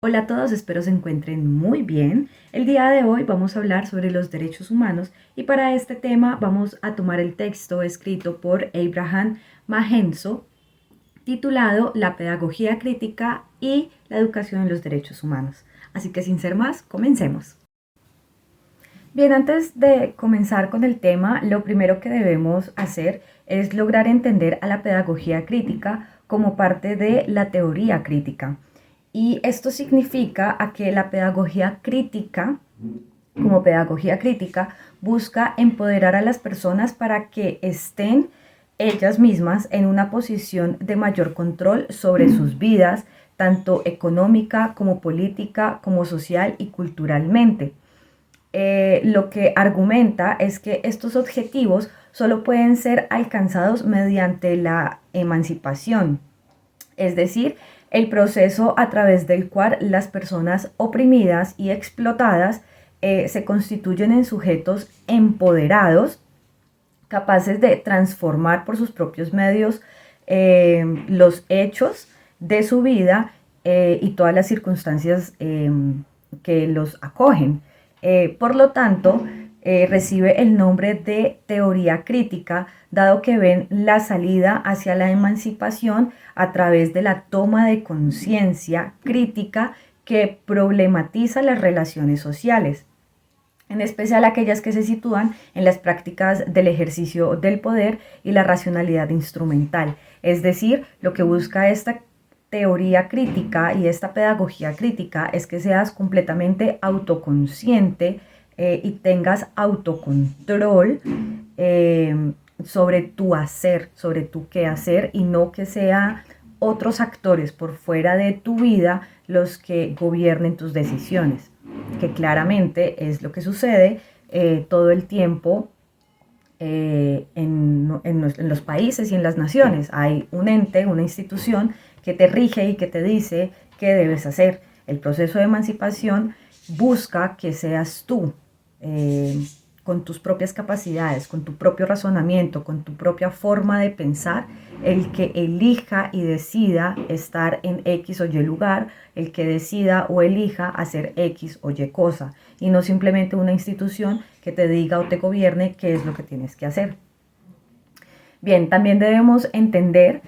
Hola a todos, espero se encuentren muy bien. El día de hoy vamos a hablar sobre los derechos humanos y para este tema vamos a tomar el texto escrito por Abraham Mahenso titulado La pedagogía crítica y la educación en los derechos humanos. Así que sin ser más, comencemos. Bien, antes de comenzar con el tema, lo primero que debemos hacer es lograr entender a la pedagogía crítica como parte de la teoría crítica. Y esto significa a que la pedagogía crítica, como pedagogía crítica, busca empoderar a las personas para que estén ellas mismas en una posición de mayor control sobre sus vidas, tanto económica como política, como social y culturalmente. Lo que argumenta es que estos objetivos solo pueden ser alcanzados mediante la emancipación, es decir, el proceso a través del cual las personas oprimidas y explotadas se constituyen en sujetos empoderados, capaces de transformar por sus propios medios los hechos de su vida y todas las circunstancias que los acogen. Por lo tanto, recibe el nombre de teoría crítica, dado que ven la salida hacia la emancipación a través de la toma de conciencia crítica que problematiza las relaciones sociales, en especial aquellas que se sitúan en las prácticas del ejercicio del poder y la racionalidad instrumental. Es decir, lo que busca esta teoría crítica y esta pedagogía crítica es que seas completamente autoconsciente y tengas autocontrol sobre tu hacer, sobre tu qué hacer, y no que sea otros actores por fuera de tu vida los que gobiernen tus decisiones, que claramente es lo que sucede todo el tiempo en los países y en las naciones. Hay un ente, una institución que te rige y que te dice qué debes hacer. El proceso de emancipación busca que seas tú, con tus propias capacidades, con tu propio razonamiento, con tu propia forma de pensar, el que elija y decida estar en X o Y lugar, el que decida o elija hacer X o Y cosa, y no simplemente una institución que te diga o te gobierne qué es lo que tienes que hacer. Bien, también debemos entender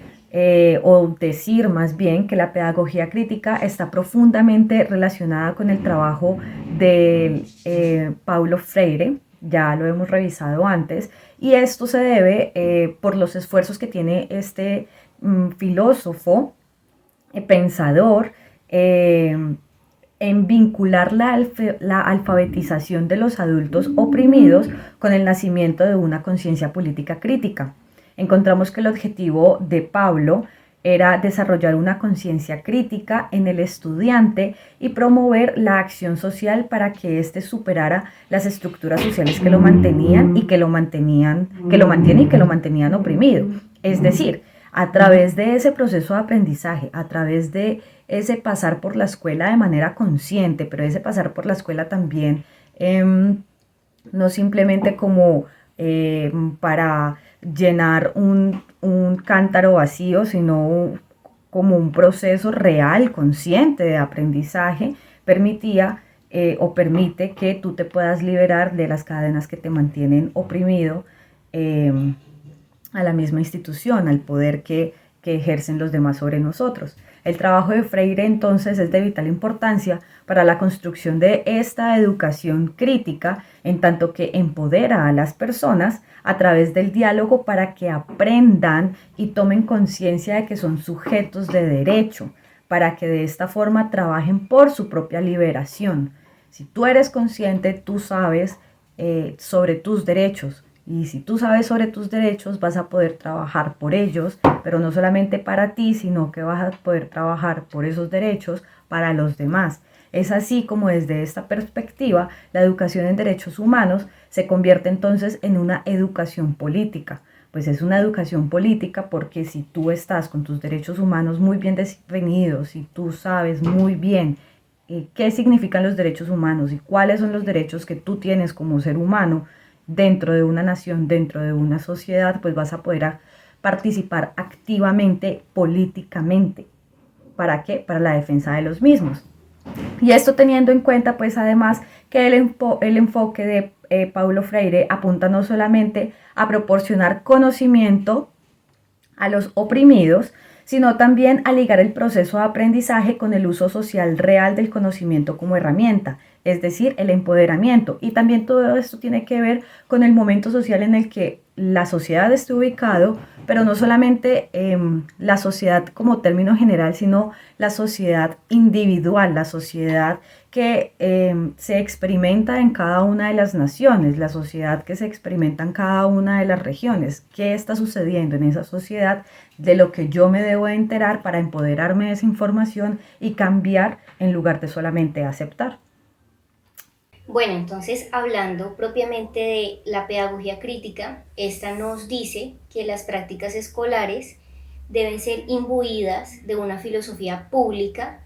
o decir más bien que la pedagogía crítica está profundamente relacionada con el trabajo de Paulo Freire. Ya lo hemos revisado antes, y esto se debe por los esfuerzos que tiene este filósofo, pensador, en vincular la alfabetización de los adultos oprimidos con el nacimiento de una conciencia política crítica. Encontramos que el objetivo de Pablo era desarrollar una conciencia crítica en el estudiante y promover la acción social para que éste superara las estructuras sociales que lo mantenían y que lo mantienen y que lo mantenían oprimido. Es decir, a través de ese proceso de aprendizaje, a través de ese pasar por la escuela de manera consciente, pero ese pasar por la escuela también no simplemente como para llenar un cántaro vacío, sino como un proceso real, consciente de aprendizaje, permitía o permite que tú te puedas liberar de las cadenas que te mantienen oprimido a la misma institución, al poder que ejercen los demás sobre nosotros. El trabajo de Freire entonces es de vital importancia para la construcción de esta educación crítica, en tanto que empodera a las personas a través del diálogo para que aprendan y tomen conciencia de que son sujetos de derecho, para que de esta forma trabajen por su propia liberación. Si tú eres consciente, tú sabes sobre tus derechos. Y si tú sabes sobre tus derechos, vas a poder trabajar por ellos, pero no solamente para ti, sino que vas a poder trabajar por esos derechos para los demás. Es así como desde esta perspectiva, la educación en derechos humanos se convierte entonces en una educación política. Pues es una educación política porque si tú estás con tus derechos humanos muy bien definidos, si tú sabes muy bien qué significan los derechos humanos y cuáles son los derechos que tú tienes como ser humano, dentro de una nación, dentro de una sociedad, pues vas a poder participar activamente políticamente. ¿Para qué? Para la defensa de los mismos. Y esto teniendo en cuenta, pues además que el enfoque de Paulo Freire apunta no solamente a proporcionar conocimiento a los oprimidos, sino también a ligar el proceso de aprendizaje con el uso social real del conocimiento como herramienta, es decir, el empoderamiento. Y también todo esto tiene que ver con el momento social en el que la sociedad esté ubicado, pero no solamente la sociedad como término general, sino la sociedad individual, la sociedad que se experimenta en cada una de las naciones, la sociedad que se experimenta en cada una de las regiones. ¿Qué está sucediendo en esa sociedad? De lo que yo me debo enterar para empoderarme de esa información y cambiar en lugar de solamente aceptar. Bueno, entonces hablando propiamente de la pedagogía crítica, esta nos dice que las prácticas escolares deben ser imbuidas de una filosofía pública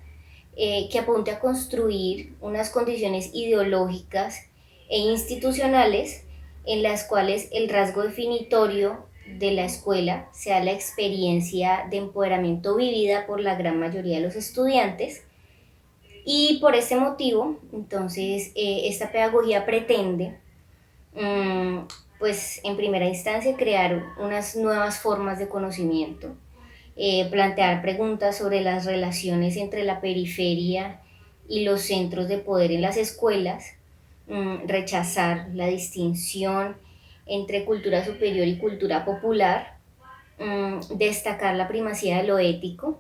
que apunte a construir unas condiciones ideológicas e institucionales en las cuales el rasgo definitorio de la escuela sea la experiencia de empoderamiento vivida por la gran mayoría de los estudiantes. Y por este motivo, entonces, esta pedagogía pretende, pues, en primera instancia, crear unas nuevas formas de conocimiento, plantear preguntas sobre las relaciones entre la periferia y los centros de poder en las escuelas, rechazar la distinción entre cultura superior y cultura popular, destacar la primacía de lo ético.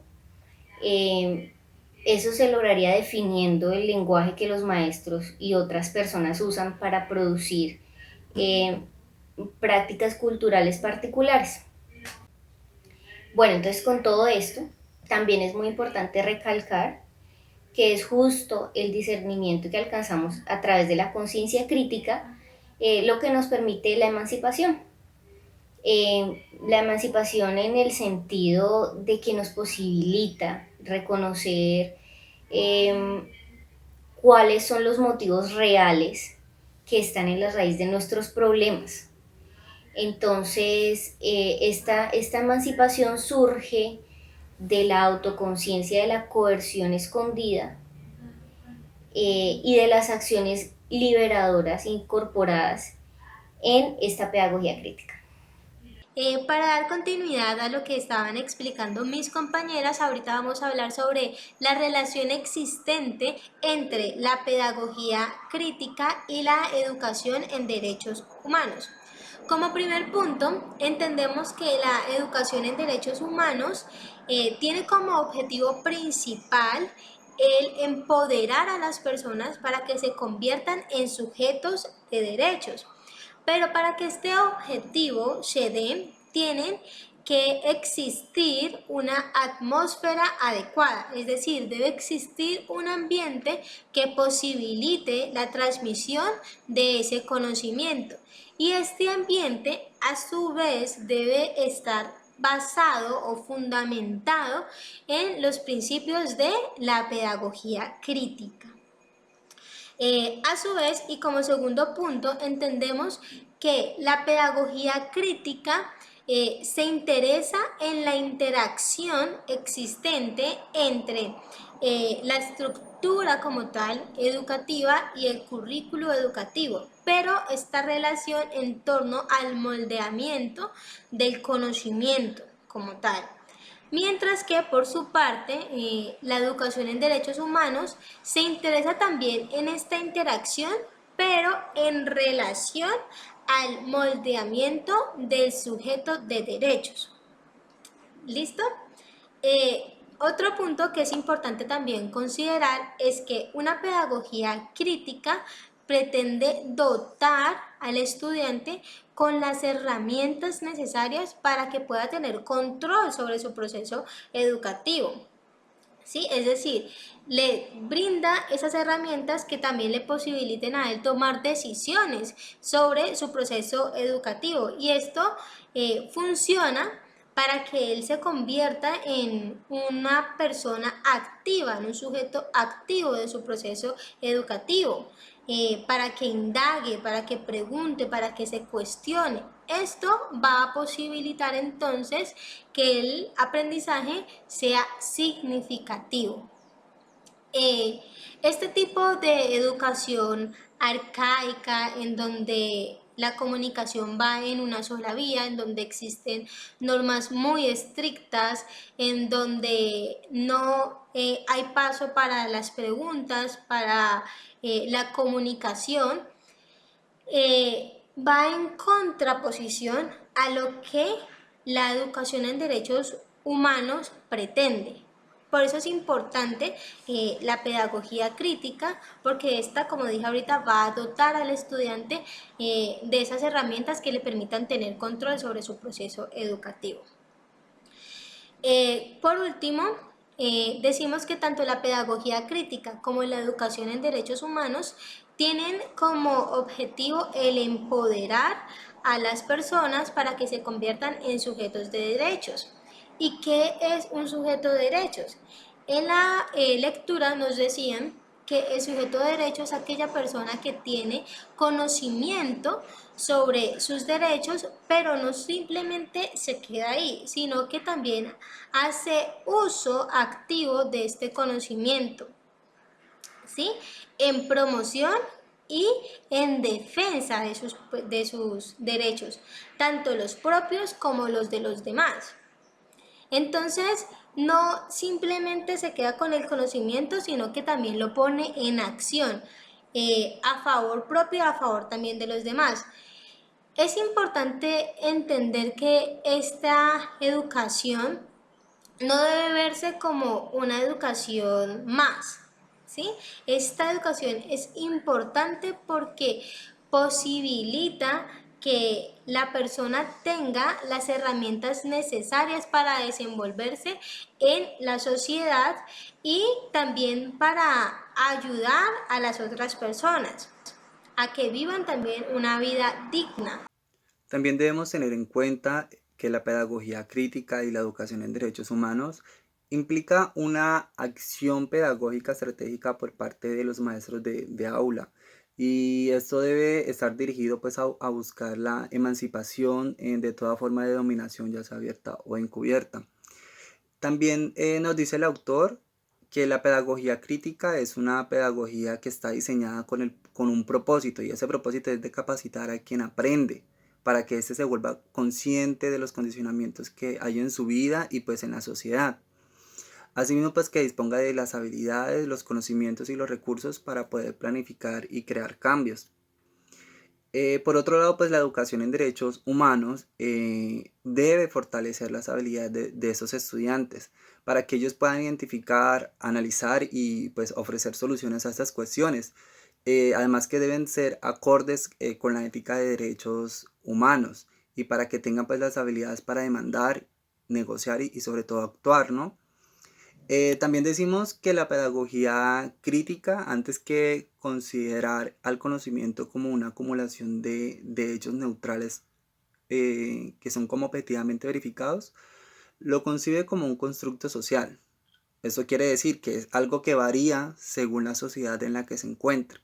eh, Eso se lograría definiendo el lenguaje que los maestros y otras personas usan para producir eh, prácticas culturales particulares. Bueno, entonces con todo esto, también es muy importante recalcar que es justo el discernimiento que alcanzamos a través de la conciencia crítica lo que nos permite la emancipación. La emancipación en el sentido de que nos posibilita reconocer eh, cuáles son los motivos reales que están en la raíz de nuestros problemas. Entonces, esta emancipación surge de la autoconciencia de la coerción escondida y de las acciones liberadoras incorporadas en esta pedagogía crítica. Para dar continuidad a lo que estaban explicando mis compañeras, ahorita vamos a hablar sobre la relación existente entre la pedagogía crítica y la educación en derechos humanos. Como primer punto, entendemos que la educación en derechos humanos tiene como objetivo principal el empoderar a las personas para que se conviertan en sujetos de derechos. Pero para que este objetivo se dé, tienen que existir una atmósfera adecuada, es decir, debe existir un ambiente que posibilite la transmisión de ese conocimiento. Y este ambiente, a su vez, debe estar basado o fundamentado en los principios de la pedagogía crítica. A su vez, y como segundo punto, entendemos que la pedagogía crítica se interesa en la interacción existente entre la estructura como tal educativa y el currículo educativo, pero esta relación en torno al moldeamiento del conocimiento como tal. Mientras que por su parte, la educación en derechos humanos se interesa también en esta interacción, pero en relación al moldeamiento del sujeto de derechos. ¿Listo? Otro punto que es importante también considerar es que una pedagogía crítica pretende dotar al estudiante con las herramientas necesarias para que pueda tener control sobre su proceso educativo. ¿Sí? Es decir, le brinda esas herramientas que también le posibiliten a él tomar decisiones sobre su proceso educativo. Y esto funciona para que él se convierta en una persona activa, en un sujeto activo de su proceso educativo, para que indague, para que pregunte, para que se cuestione. Esto va a posibilitar entonces que el aprendizaje sea significativo. Este tipo de educación arcaica en donde la comunicación va en una sola vía, en donde existen normas muy estrictas, en donde no hay paso para las preguntas, para la comunicación, va en contraposición a lo que la educación en derechos humanos pretende. Por eso es importante la pedagogía crítica, porque esta, como dije ahorita, va a dotar al estudiante de esas herramientas que le permitan tener control sobre su proceso educativo. Por último, decimos que tanto la pedagogía crítica como la educación en derechos humanos tienen como objetivo el empoderar a las personas para que se conviertan en sujetos de derechos. ¿Y qué es un sujeto de derechos? En la lectura nos decían que el sujeto de derecho es aquella persona que tiene conocimiento sobre sus derechos, pero no simplemente se queda ahí, sino que también hace uso activo de este conocimiento, ¿sí? En promoción y en defensa de sus derechos, tanto los propios como los de los demás. Entonces, no simplemente se queda con el conocimiento, sino que también lo pone en acción, a favor propio y a favor también de los demás. Es importante entender que esta educación no debe verse como una educación más, ¿sí? Esta educación es importante porque posibilita que la persona tenga las herramientas necesarias para desenvolverse en la sociedad y también para ayudar a las otras personas a que vivan también una vida digna. También debemos tener en cuenta que la pedagogía crítica y la educación en derechos humanos implica una acción pedagógica estratégica por parte de los maestros de aula. Y esto debe estar dirigido pues a buscar la emancipación de toda forma de dominación, ya sea abierta o encubierta. También nos dice el autor que la pedagogía crítica es una pedagogía que está diseñada con un propósito, y ese propósito es de capacitar a quien aprende para que éste se vuelva consciente de los condicionamientos que hay en su vida y pues en la sociedad. Asimismo, pues que disponga de las habilidades, los conocimientos y los recursos para poder planificar y crear cambios. Por otro lado, pues la educación en derechos humanos debe fortalecer las habilidades de esos estudiantes para que ellos puedan identificar, analizar y pues ofrecer soluciones a estas cuestiones. Además que deben ser acordes con la ética de derechos humanos y para que tengan pues las habilidades para demandar, negociar y sobre todo actuar, ¿no? También decimos que la pedagogía crítica, antes que considerar al conocimiento como una acumulación de hechos neutrales que son como objetivamente verificados, lo concibe como un constructo social. Eso quiere decir que es algo que varía según la sociedad en la que se encuentra.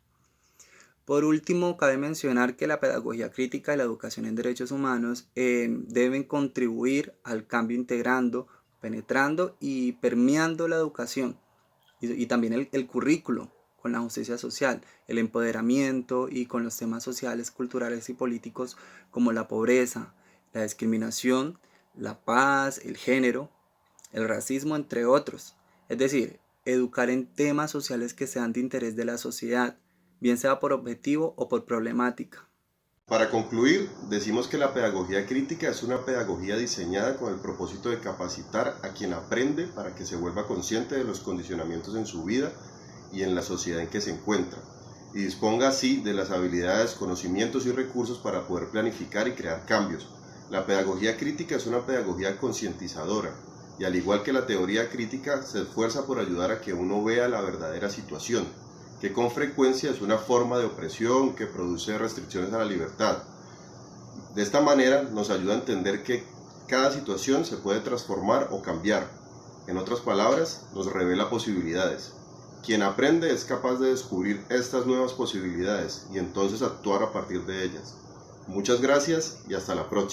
Por último, cabe mencionar que la pedagogía crítica y la educación en derechos humanos deben contribuir al cambio integrando, penetrando y permeando la educación y también el currículo con la justicia social, el empoderamiento y con los temas sociales, culturales y políticos como la pobreza, la discriminación, la paz, el género, el racismo, entre otros. Es decir, educar en temas sociales que sean de interés de la sociedad, bien sea por objetivo o por problemática. Para concluir, decimos que la pedagogía crítica es una pedagogía diseñada con el propósito de capacitar a quien aprende para que se vuelva consciente de los condicionamientos en su vida y en la sociedad en que se encuentra, y disponga así de las habilidades, conocimientos y recursos para poder planificar y crear cambios. La pedagogía crítica es una pedagogía concientizadora, y al igual que la teoría crítica, se esfuerza por ayudar a que uno vea la verdadera situación, que con frecuencia es una forma de opresión que produce restricciones a la libertad. De esta manera nos ayuda a entender que cada situación se puede transformar o cambiar. En otras palabras, nos revela posibilidades. Quien aprende es capaz de descubrir estas nuevas posibilidades y entonces actuar a partir de ellas. Muchas gracias y hasta la próxima.